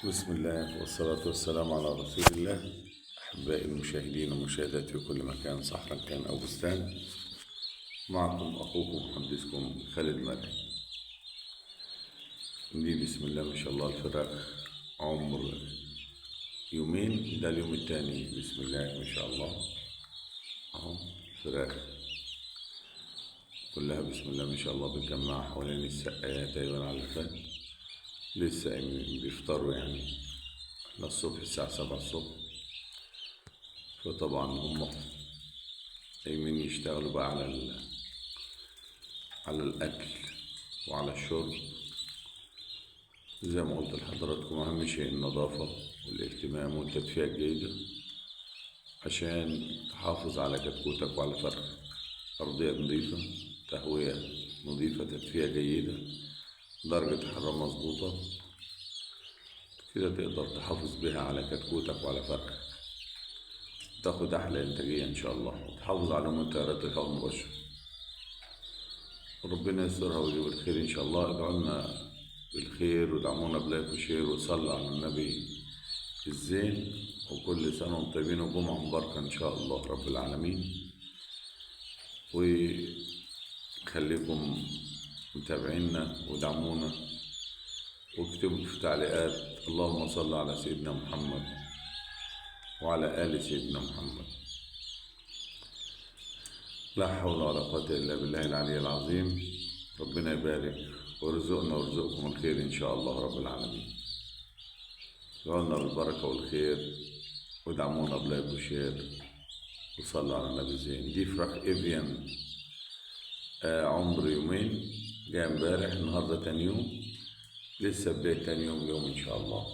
بسم الله والصلاة والسلام على رسول الله. أحبائي المشاهدين ومشاهداتي في كل مكان، صحراء كان أو بستان، معكم أخوكم محدثكم خالد مرعي. دي بسم الله ما شاء الله الفراخ عمر يومين، ده اليوم التاني. بسم الله ما شاء الله أهو فراخ كلها بسم الله ما شاء الله بتجمعها حوالين السقاية دايما على الفجر. لسه بيفطروا يعني، احنا الصبح الساعة 7 الصبح، فطبعا هم قايمين يشتغلوا بقى على الأكل وعلى الشرب. زي ما قلت لحضراتكم، أهم شيء النظافة والاهتمام والتدفئة الجيدة عشان تحافظ على كتكوتك وعلى فرخك. أرضية نظيفة، تهوية نظيفة، تدفئة جيدة، درجة حرارة مظبوطة، كده تقدر تحافظ بها على كتكوتك وعلى فرخك، تاخد أحلى إنتاجية إن شاء الله، وتحافظ على منتجات الهواء المباشر. ربنا يسترها ويجيب الخير إن شاء الله. ادعوا لنا بالخير ودعمونا بلايك وشير وصلوا على النبي الزين، وكل سنة وانتم طيبين وجمعة مباركة إن شاء الله رب العالمين. وخليكم متابعينا ودعمونا، واكتبوا في تعليقات اللهم صل على سيدنا محمد وعلى آل سيدنا محمد. لا حول ولا قوة إلا بالله العلي العظيم. ربنا يبارك ويرزقنا ويرزقكم الخير إن شاء الله رب العالمين. ادعونا بالبركة والخير ودعمونا بلايك وشير وصلوا على النبي زين. دي فراخ إيفيان عمر يومين، جاي امبارح، النهارده تاني يوم، لسه بداية تاني يوم إن شاء الله.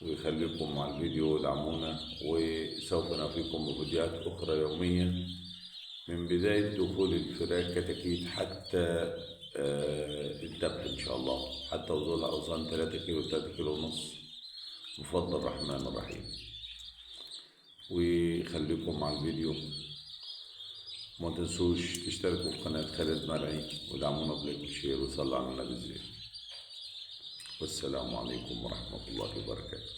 ويخليكم مع الفيديو ودعمونا، وسوف نأتيكم بفيديوهات أخرى يوميا من بداية دخول الفراخ كتاكيت حتى الذبح إن شاء الله، حتى وصول أوزان 3 كيلو 3 كيلو ونص بفضل الرحمن الرحيم. ويخليكم مع الفيديو، ما تنسوش تشتركوا في قناة خالد مرعي ودعمونا بلايك وشير وصلوا على النبي الزين. والسلام عليكم ورحمة الله وبركاته.